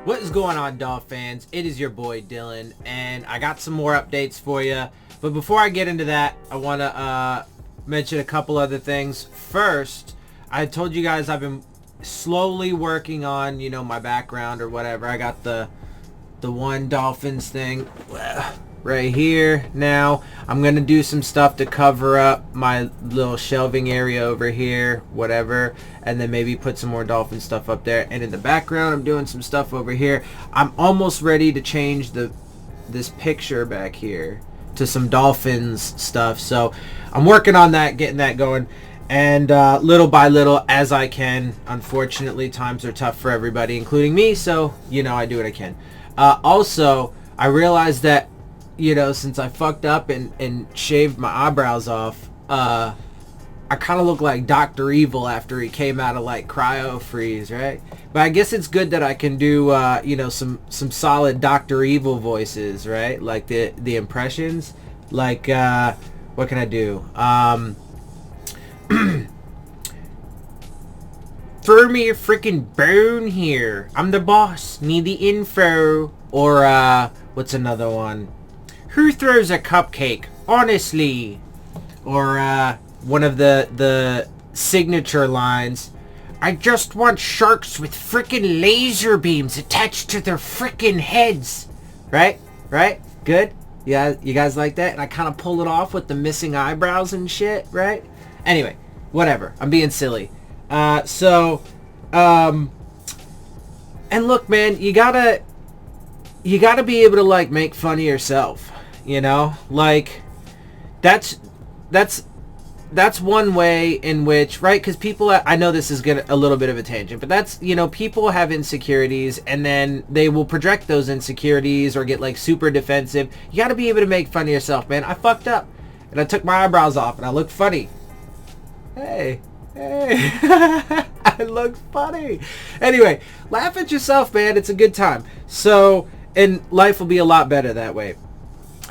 What is going on, Dolphins? It is your boy Dillon, and I got some more updates for you. But before I get into that, I want to mention a couple other things. First, I told you guys I've been slowly working on, my background or whatever. I got the one Dolphins thing right here. Now I'm gonna do some stuff to cover up my little shelving area over here, whatever, and then maybe put some more Dolphin stuff up there. And in the background, I'm doing some stuff over here. I'm almost ready to change this picture back here to some Dolphins stuff, so I'm working on that, getting that going, and little by little as I can. Unfortunately, times are tough for everybody, including me, so I do what I can. Also, I realized that since I fucked up and shaved my eyebrows off, I kind of look like Dr. Evil after he came out of like cryo freeze, right? But I guess it's good that I can do some solid Dr. Evil voices, right? Like the impressions. Like what can I do? Throw me your freaking bone here. I'm the boss. Need the info. Or what's another one? Who throws a cupcake? Honestly. Or one of the signature lines. I just want sharks with frickin' laser beams attached to their frickin' heads. Right? Good? Yeah, you guys like that? And I kind of pull it off with the missing eyebrows and shit, right? Anyway, whatever. I'm being silly. And look, man, you gotta be able to like make fun of yourself, like that's one way in which, right? Because people, I know this is a little bit of a tangent, but that's, people have insecurities and then they will project those insecurities or get like super defensive. You got to be able to make fun of yourself, man. I fucked up and I took my eyebrows off and I look funny. Hey. I look funny. Anyway, laugh at yourself, man. It's a good time. So, and life will be a lot better that way.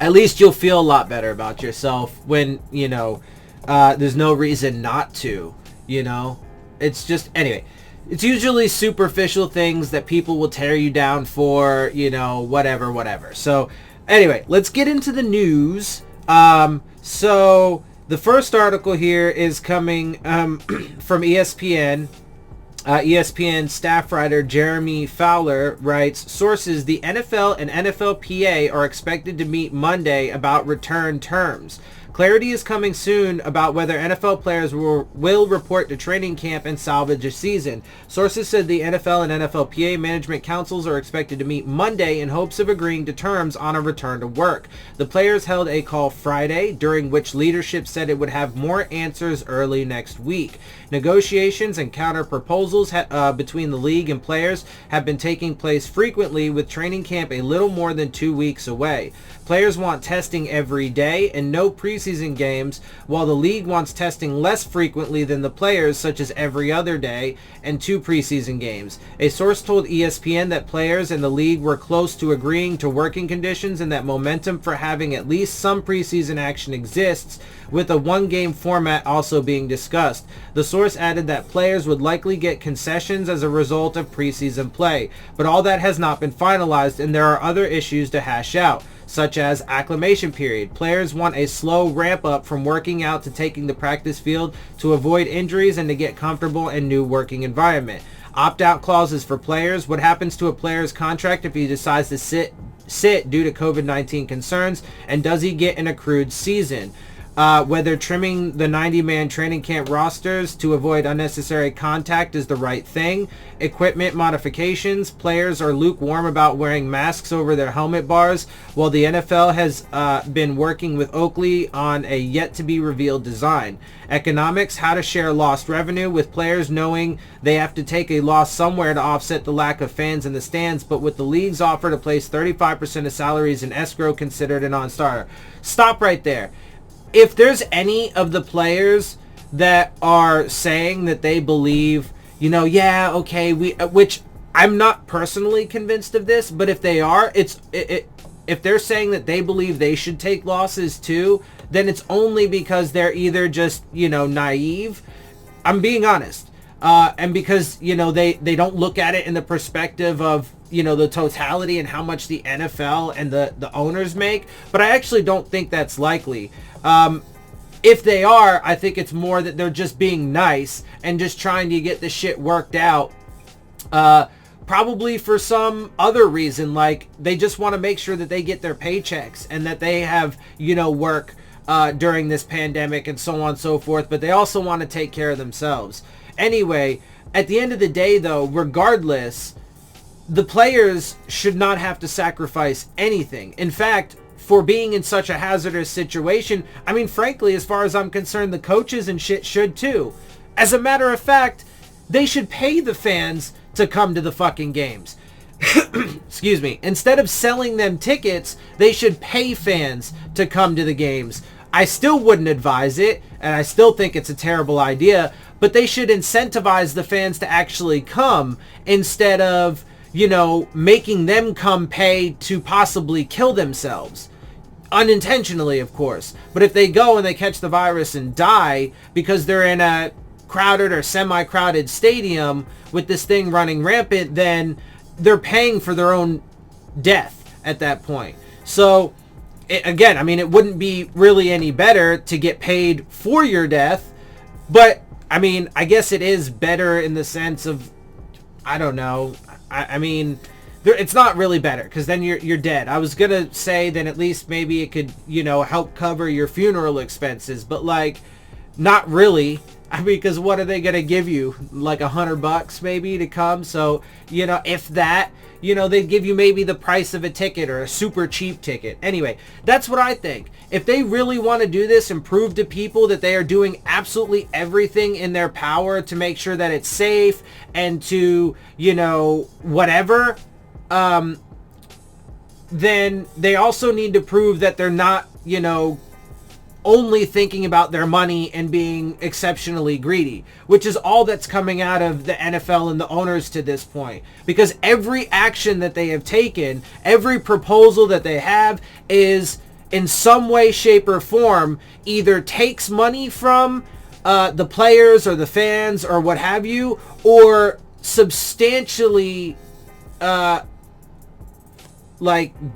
At least you'll feel a lot better about yourself when, there's no reason not to, It's just, anyway, it's usually superficial things that people will tear you down for, whatever. So, anyway, let's get into the news. So the first article here is coming from ESPN. ESPN staff writer Jeremy Fowler writes, sources, the NFL and NFLPA are expected to meet Monday about return terms. Clarity is coming soon about whether NFL players will report to training camp and salvage a season. Sources said the NFL and NFLPA management councils are expected to meet Monday in hopes of agreeing to terms on a return to work. The players held a call Friday, during which leadership said it would have more answers early next week. Negotiations and counter proposals between the league and players have been taking place frequently, with training camp a little more than 2 weeks away. Players want testing every day and no preseason games, while the league wants testing less frequently than the players, such as every other day and 2 preseason games. A source told ESPN that players and the league were close to agreeing to working conditions and that momentum for having at least some preseason action exists, with a 1-game format also being discussed. The source added that players would likely get concessions as a result of preseason play, but all that has not been finalized and there are other issues to hash out, such as acclimation period. Players want a slow ramp up from working out to taking the practice field to avoid injuries and to get comfortable in new working environment. Opt-out clauses for players. What happens to a player's contract if he decides to sit due to COVID-19 concerns, and does he get an accrued season? Whether trimming the 90-man training camp rosters to avoid unnecessary contact is the right thing. Equipment modifications. Players are lukewarm about wearing masks over their helmet bars, while the NFL has been working with Oakley on a yet-to-be-revealed design. Economics. How to share lost revenue, with players knowing they have to take a loss somewhere to offset the lack of fans in the stands, but with the league's offer to place 35% of salaries in escrow considered a non-starter. Stop right there. If there's any of the players that are saying that they believe, which I'm not personally convinced of this, but if they are, if they're saying that they believe they should take losses too, then it's only because they're either just, naive. I'm being honest. And because, they don't look at it in the perspective of, the totality and how much the NFL and the owners make, but I actually don't think that's likely. If they are, I think it's more that they're just being nice and just trying to get the shit worked out. Probably for some other reason, like they just want to make sure that they get their paychecks and that they have, work during this pandemic and so on and so forth, but they also want to take care of themselves. Anyway, at the end of the day, though, regardless, the players should not have to sacrifice anything. In fact, for being in such a hazardous situation, I mean, frankly, as far as I'm concerned, the coaches and shit should too. As a matter of fact, they should pay the fans to come to the fucking games. Excuse me. Instead of selling them tickets, they should pay fans to come to the games. I still wouldn't advise it, and I still think it's a terrible idea, but they should incentivize the fans to actually come instead of, making them come pay to possibly kill themselves. Unintentionally, of course. But if they go and they catch the virus and die because they're in a crowded or semi-crowded stadium with this thing running rampant, then they're paying for their own death at that point. So, again, I mean, it wouldn't be really any better to get paid for your death, but, I mean, I guess it is better in the sense of, I don't know, I mean, it's not really better because then you're dead. I was gonna say then at least maybe it could, help cover your funeral expenses, but like, not really. I mean, because what are they going to give you? Like $100 maybe to come? So, if that, they'd give you maybe the price of a ticket or a super cheap ticket. Anyway, that's what I think. If they really want to do this and prove to people that they are doing absolutely everything in their power to make sure that it's safe and to, whatever, then they also need to prove that they're not, only thinking about their money and being exceptionally greedy, which is all that's coming out of the NFL and the owners to this point. Because every action that they have taken, every proposal that they have is in some way, shape, or form either takes money from the players or the fans or what have you, or substantially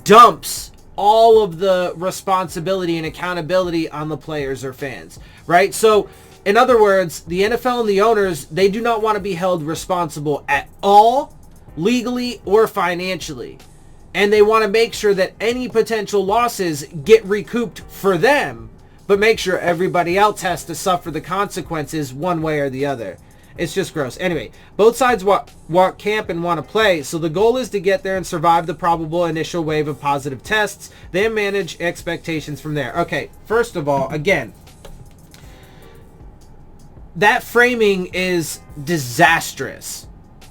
dumps all of the responsibility and accountability on the players or fans, right? So, in other words, the NFL and the owners, they do not want to be held responsible at all, legally or financially. And they want to make sure that any potential losses get recouped for them, but make sure everybody else has to suffer the consequences one way or the other. It's just gross. Anyway, both sides want camp and want to play, so the goal is to get there and survive the probable initial wave of positive tests, then manage expectations from there. Okay, first of all, again, that framing is disastrous.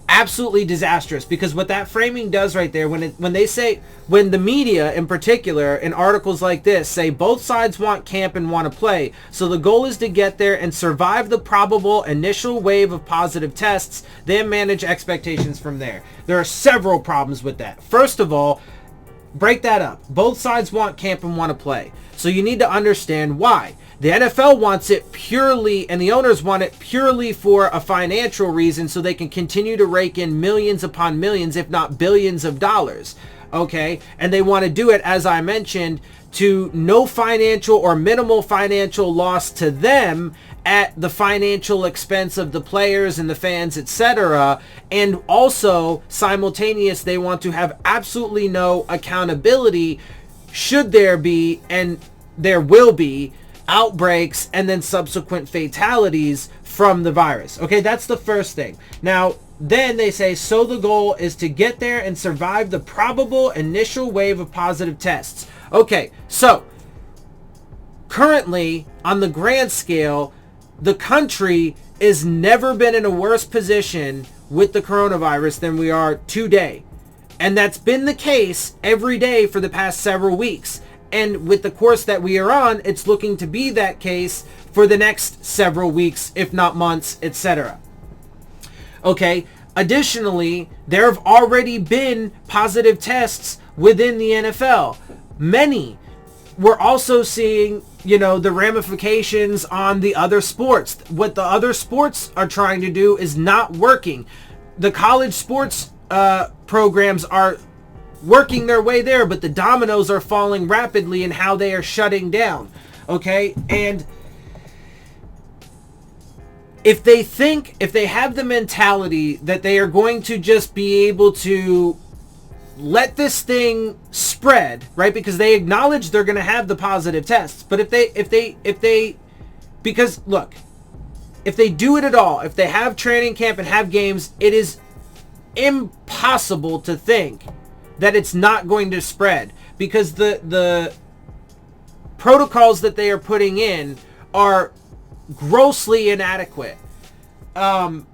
Absolutely disastrous, because what that framing does right there, when the media in particular in articles like this say both sides want camp and want to play, so the goal is to get there and survive the probable initial wave of positive tests, then manage expectations from there. There are several problems with that. First of all, break that up. Both sides want camp and want to play, so you need to understand why. The NFL wants it purely, and the owners want it purely for a financial reason, so they can continue to rake in millions upon millions, if not billions of dollars. Okay? And they want to do it, as I mentioned, to no financial or minimal financial loss to them at the financial expense of the players and the fans, etc. And also, simultaneous, they want to have absolutely no accountability should there be, and there will be, outbreaks and then subsequent fatalities from the virus. Okay, that's the first thing. Now, then they say, so the goal is to get there and survive the probable initial wave of positive tests. Okay, so currently, on the grand scale, the country has never been in a worse position with the coronavirus than we are today. And that's been the case every day for the past several weeks. And with the course that we are on, it's looking to be that case for the next several weeks, if not months, etc. Okay, additionally, there have already been positive tests within the NFL. Many. We're also seeing, the ramifications on the other sports. What the other sports are trying to do is not working. The college sports programs are working their way there, but the dominoes are falling rapidly in how they are shutting down. Okay? And if they have the mentality that they are going to just be able to let this thing spread, right? Because they acknowledge they're going to have the positive tests. But because look, if they do it at all, if they have training camp and have games, it is impossible to think that it's not going to spread, because the protocols that they are putting in are grossly inadequate. And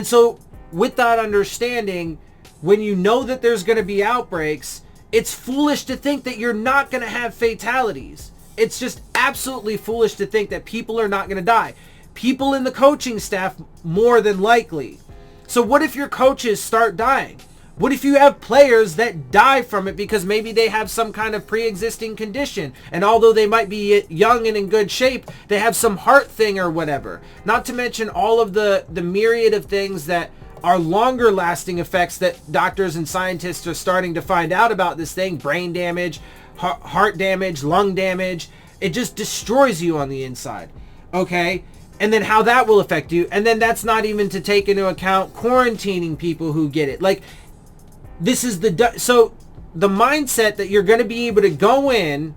so with that understanding, when you know that there's going to be outbreaks, it's foolish to think that you're not going to have fatalities. It's just absolutely foolish to think that people are not going to die. People in the coaching staff, more than likely. So what if your coaches start dying? What if you have players that die from it because maybe they have some kind of pre-existing condition, and although they might be young and in good shape, they have some heart thing or whatever? Not to mention all of the myriad of things that are longer lasting effects that doctors and scientists are starting to find out about this thing. Brain damage, heart damage, lung damage. It just destroys you on the inside. Okay? And then how that will affect you. And then that's not even to take into account quarantining people who get it. Like, this is so the mindset that you're going to be able to go in,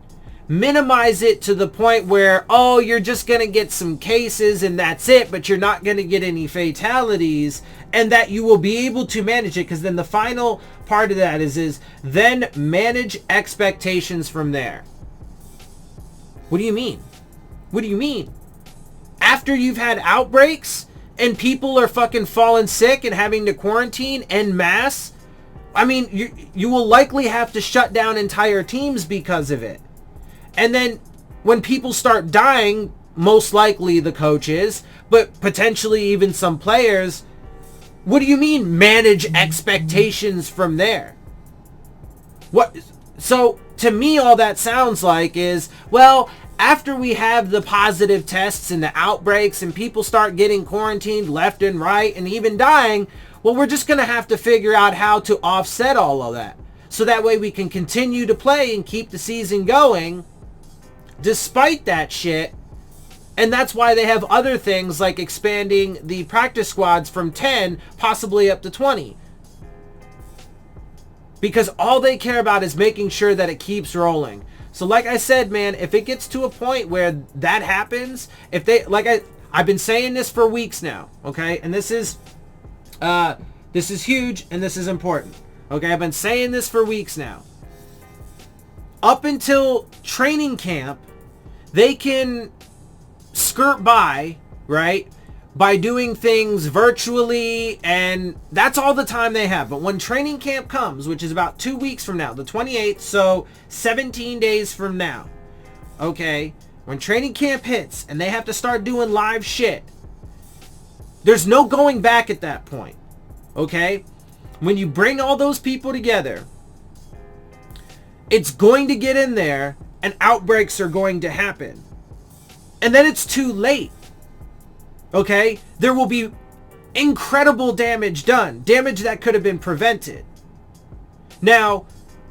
minimize it to the point where, oh, you're just going to get some cases and that's it, but you're not going to get any fatalities, and that you will be able to manage it. Because then the final part of that is then manage expectations from there. What do you mean? What do you mean? After you've had outbreaks and people are fucking falling sick and having to quarantine en masse, I mean, you will likely have to shut down entire teams because of it. And then when people start dying, most likely the coaches, but potentially even some players, what do you mean manage expectations from there? What? So to me, all that sounds like is, well, after we have the positive tests and the outbreaks and people start getting quarantined left and right and even dying, well, we're just going to have to figure out how to offset all of that. So that way we can continue to play and keep the season going despite that shit. And that's why they have other things like expanding the practice squads from 10 possibly up to 20. Because all they care about is making sure that it keeps rolling. So like I said, man, if it gets to a point where that happens, if they, like I've been saying this for weeks now, okay? And this is huge and this is important. Okay, I've been saying this for weeks now. Up until training camp, they can skirt by, right, by doing things virtually, and that's all the time they have. But when training camp comes, which is about 2 weeks from now, the 28th, so 17 days from now, okay, when training camp hits and they have to start doing live shit, there's no going back at that point, okay? When you bring all those people together, it's going to get in there and outbreaks are going to happen. And then it's too late, okay? There will be incredible damage done, damage that could have been prevented. Now,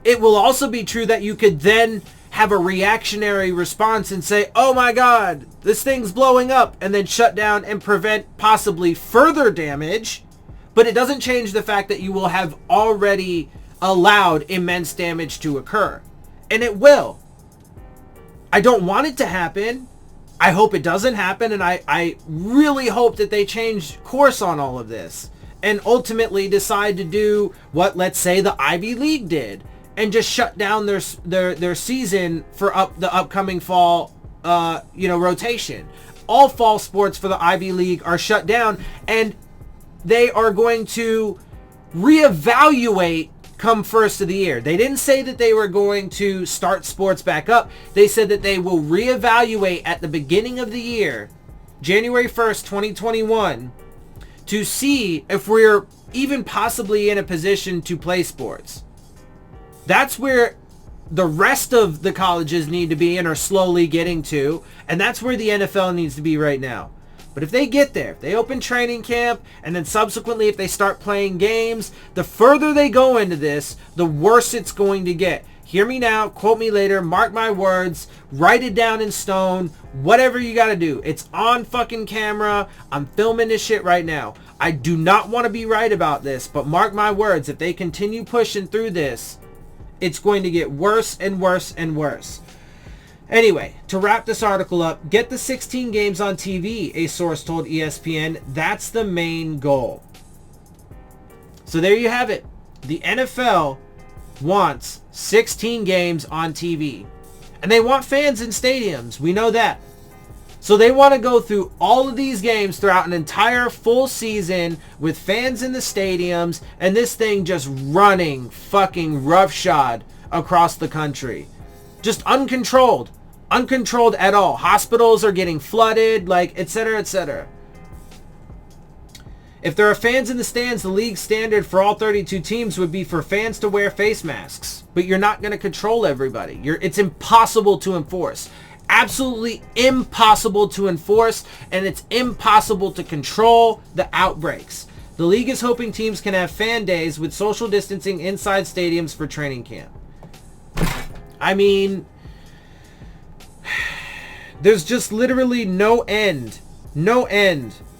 it will also be true that you could then have a reactionary response and say, oh my God, this thing's blowing up, and then shut down and prevent possibly further damage. But it doesn't change the fact that you will have already allowed immense damage to occur. And it will. I don't want it to happen. I hope it doesn't happen. And I really hope that they change course on all of this and ultimately decide to do what, let's say, the Ivy League did and just shut down their season for the upcoming fall rotation. All fall sports for the Ivy League are shut down, and they are going to reevaluate come first of the year. They didn't say that they were going to start sports back up. They said that they will reevaluate at the beginning of the year, January 1st, 2021, to see if we're even possibly in a position to play sports. That's where the rest of the colleges need to be and are slowly getting to, and that's where the NFL needs to be right now. But if they get there, if they open training camp, and then subsequently if they start playing games, the further they go into this, the worse it's going to get. Hear me now, quote me later, mark my words, write it down in stone, whatever you gotta do. It's on fucking camera. I'm filming this shit right now. I do not want to be right about this, but mark my words, if they continue pushing through this, it's going to get worse and worse and worse. Anyway, to wrap this article up, get the 16 games on TV, a source told ESPN. That's the main goal. So there you have it. The NFL wants 16 games on TV. And they want fans in stadiums. We know that. So they want to go through all of these games throughout an entire full season with fans in the stadiums and this thing just running fucking roughshod across the country. Just uncontrolled. Uncontrolled at all. Hospitals are getting flooded, like, etc., etc. If there are fans in the stands, the league standard for all 32 teams would be for fans to wear face masks. But you're not going to control everybody. It's impossible to enforce. Absolutely impossible to enforce, and it's impossible to control the outbreaks. The league is hoping teams can have fan days with social distancing inside stadiums for training camp. I mean, there's just literally no end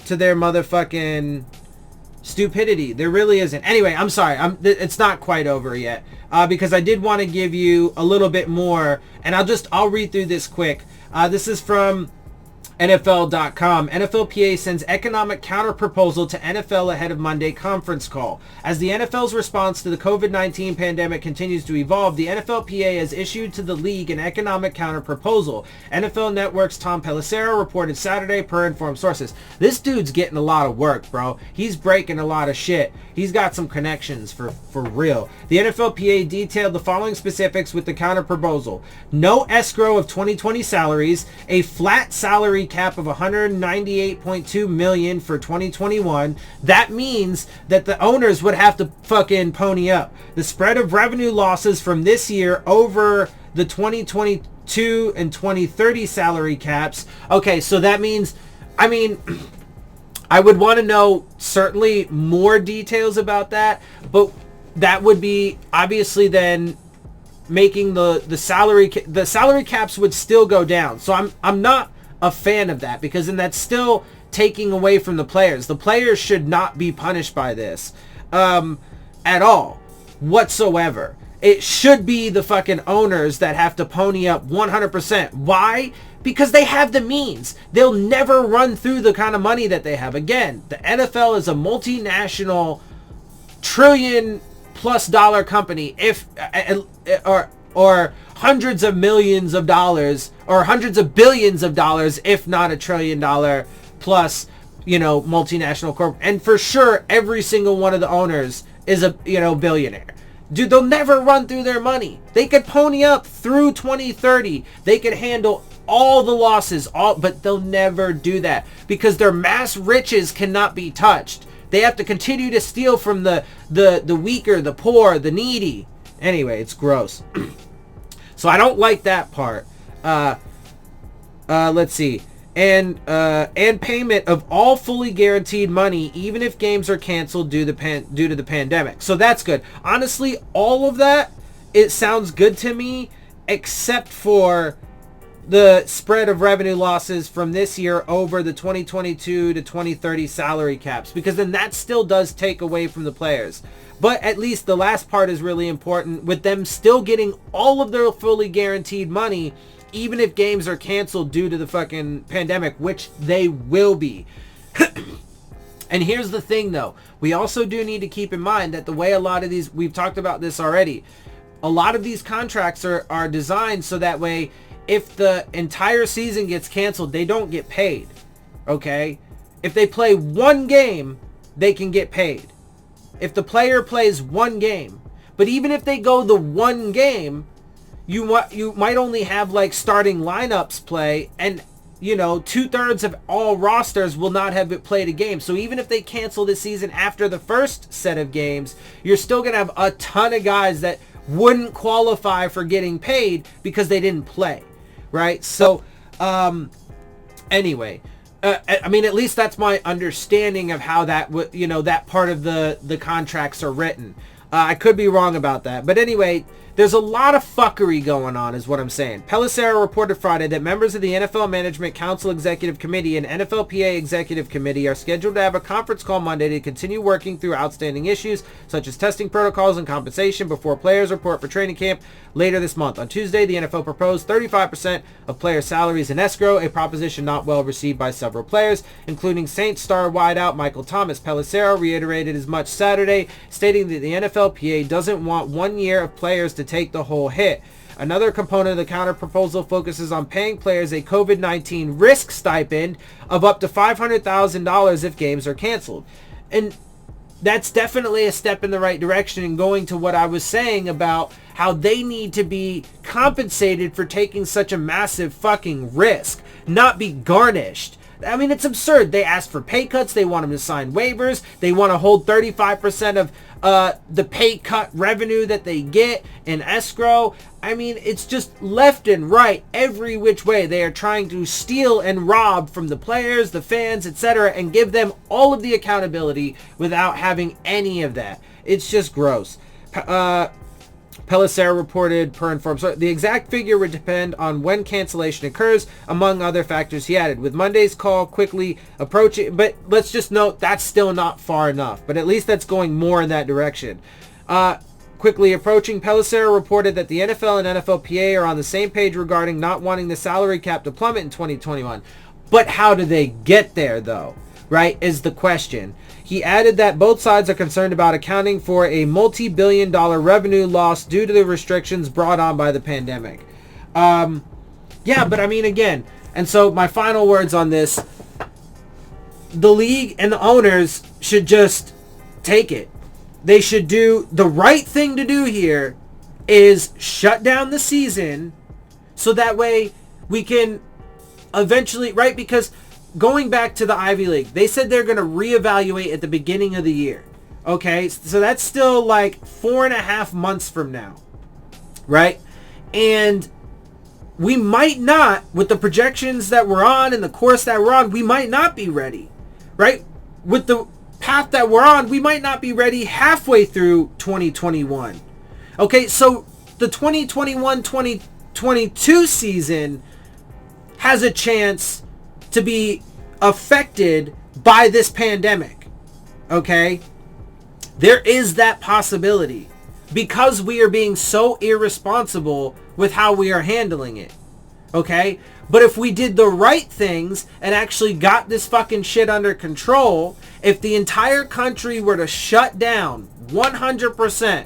to their motherfucking stupidity. There really isn't. Anyway, I'm sorry. It's not quite over yet because I did want to give you a little bit more, and I'll read through this quick. This is from NFL.com. NFLPA sends economic counter-proposal to NFL ahead of Monday conference call. As the NFL's response to the COVID-19 pandemic continues to evolve, the NFLPA has issued to the league an economic counter-proposal. NFL Network's Tom Pelissero reported Saturday per informed sources. This dude's getting a lot of work, bro. He's breaking a lot of shit. He's got some connections for real. The NFLPA detailed the following specifics with the counter-proposal. No escrow of 2020 salaries, a flat salary cap of $198.2 million for 2021. That means that the owners would have to fucking pony up. The spread of revenue losses from this year over the 2022 and 2030 salary caps. Okay, so that means, I mean, I would want to know certainly more details about that, but that would be obviously then making the salary caps would still go down. So I'm not a fan of that, because then that's still taking away from the players. The players should not be punished by this at all whatsoever. It should be the fucking owners that have to pony up 100%. Why? Because they have the means. They'll never run through the kind of money that they have. Again, the NFL is a multinational trillion-plus-dollar company, or hundreds of millions of dollars, or hundreds of billions of dollars, if not $1 trillion plus, multinational corp. And for sure, every single one of the owners is a, billionaire. Dude, they'll never run through their money. They could pony up through 2030. They could handle all the losses, but they'll never do that because their mass riches cannot be touched. They have to continue to steal from the weaker, the poor, the needy. Anyway, it's gross. So I don't like that part. Let's see. And payment of all fully guaranteed money, even if games are canceled due to the pandemic. So that's good. Honestly, all of that, it sounds good to me, except for the spread of revenue losses from this year over the 2022 to 2030 salary caps, because then that still does take away from the players. But at least the last part is really important, with them still getting all of their fully guaranteed money, even if games are canceled due to the fucking pandemic, which they will be. And here's the thing, though. We also do need to keep in mind that the way a lot of these, we've talked about this already, a lot of these contracts are designed so that way, if the entire season gets canceled, they don't get paid. Okay? If they play one game, they can get paid. If the player plays one game. But even if they go the one game, you might only have like starting lineups play, and 2/3 of all rosters will not have played a game. So even if they cancel the season after the first set of games, you're still going to have a ton of guys that wouldn't qualify for getting paid because they didn't play. Right? So, anyway, I mean, at least that's my understanding of how that that part of the contracts are written. I could be wrong about that, but anyway, there's a lot of fuckery going on, is what I'm saying. Pelissero reported Friday that members of the NFL Management Council Executive Committee and NFLPA Executive Committee are scheduled to have a conference call Monday to continue working through outstanding issues such as testing protocols and compensation before players report for training camp later this month. On Tuesday, the NFL proposed 35% of player salaries in escrow, a proposition not well received by several players, including Saints star wideout Michael Thomas. Pelissero reiterated as much Saturday, stating that the NFLPA doesn't want 1 year of players to take the whole hit. Another component of the counter-proposal focuses on paying players a COVID-19 risk stipend of up to $500,000 if games are canceled. And that's definitely a step in the right direction, and going to what I was saying about how they need to be compensated for taking such a massive fucking risk, not be garnished. I mean, it's absurd. They ask for pay cuts. They want them to sign waivers. They want to hold 35% of the pay cut revenue that they get in escrow. I mean, it's just left and right, every which way. They are trying to steal and rob from the players, the fans, etc., and give them all of the accountability without having any of that. It's just gross. Pelissero reported per Inform. So the exact figure would depend on when cancellation occurs, among other factors, he added. With Monday's call quickly approaching, but let's just note that's still not far enough, but at least that's going more in that direction. Quickly approaching, Pelissero reported that the NFL and NFLPA are on the same page regarding not wanting the salary cap to plummet in 2021. But how do they get there, though? Right, is the question. He added that both sides are concerned about accounting for a multi-billion-dollar revenue loss due to the restrictions brought on by the pandemic. Yeah, but I mean, again, and so my final words on this, the league and the owners should just take it. They should do the right thing to do here is shut down the season so that way we can eventually, right, because going back to the Ivy League, they said they're going to reevaluate at the beginning of the year. Okay, so that's still like 4.5 months from now, right? And we might not, with the projections that we're on and the course that we're on, we might not be ready, right? With the path that we're on, we might not be ready halfway through 2021. Okay, so the 2021-2022 season has a chance to be affected by this pandemic. Okay? There is that possibility because we are being so irresponsible with how we are handling it. Okay? But if we did the right things and actually got this fucking shit under control, if the entire country were to shut down 100%,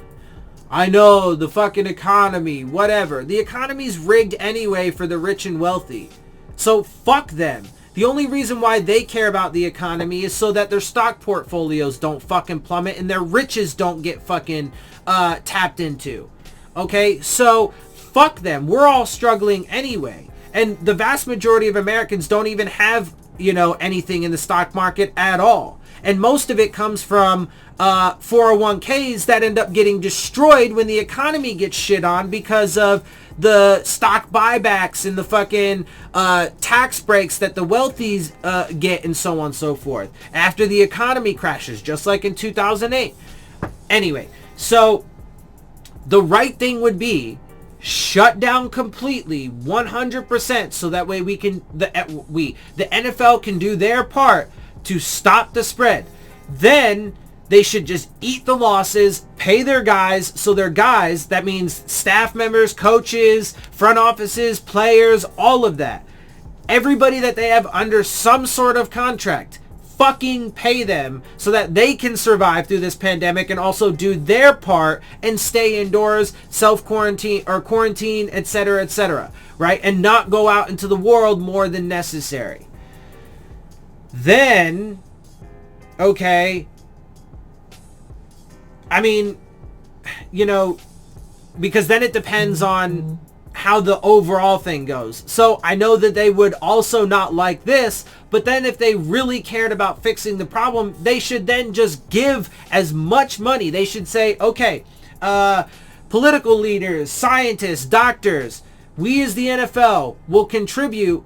I know the fucking economy, whatever. The economy's rigged anyway for the rich and wealthy. So fuck them. The only reason why they care about the economy is so that their stock portfolios don't fucking plummet and their riches don't get fucking tapped into. Okay, so fuck them. We're all struggling anyway. And the vast majority of Americans don't even have, anything in the stock market at all. And most of it comes from 401ks that end up getting destroyed when the economy gets shit on because of the stock buybacks and the fucking tax breaks that the wealthies get and so on and so forth after the economy crashes, just like in 2008. Anyway, so the right thing would be shut down completely 100% so that way we can the NFL can do their part to stop the spread. Then they should just eat the losses, pay their guys, so their guys, that means staff members, coaches, front offices, players, all of that. Everybody that they have under some sort of contract, fucking pay them so that they can survive through this pandemic and also do their part and stay indoors, self-quarantine or quarantine, etc., right? And not go out into the world more than necessary. Then, okay, I mean, because then it depends on how the overall thing goes. So I know that they would also not like this, but then if they really cared about fixing the problem, they should then just give as much money. They should say, okay, political leaders, scientists, doctors, we as the NFL will contribute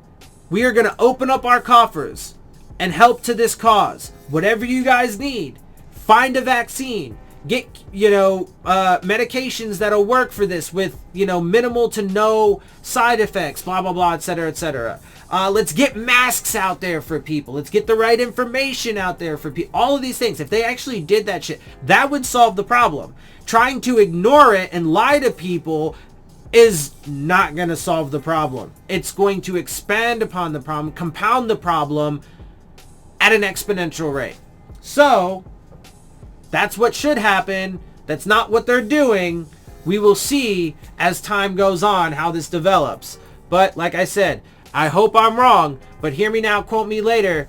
We are going to open up our coffers and help to this cause. Whatever you guys need, find a vaccine, get, medications that'll work for this with, minimal to no side effects, blah, blah, blah, etc., etc. Let's get masks out there for people. Let's get the right information out there for people. All of these things. If they actually did that shit, that would solve the problem. Trying to ignore it and lie to people is not going to solve the problem. It's going to expand upon the problem, compound the problem at an exponential rate. So, that's what should happen. That's not what they're doing. We will see as time goes on how this develops. But like I said, I hope I'm wrong, but hear me now, quote me later.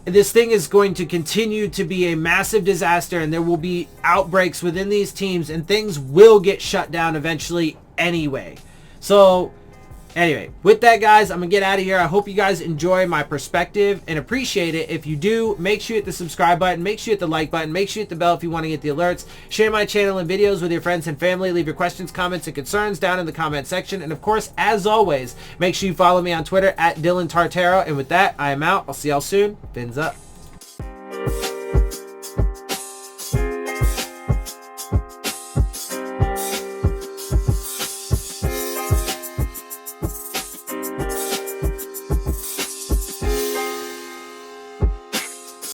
This thing is going to continue to be a massive disaster, and there will be outbreaks within these teams, and things will get shut down eventually anyway. So anyway, with that, guys, I'm gonna get out of here. I hope you guys enjoy my perspective and appreciate it. If you do, make sure you hit the subscribe button, make sure you hit the like button, make sure you hit the bell if you want to get the alerts. Share my channel and videos with your friends and family. Leave your questions, comments, and concerns down in the comment section. And of course, as always, make sure you follow me on Twitter at Dillon Tartaro. And with that, I am out. I'll see y'all soon. Fins up.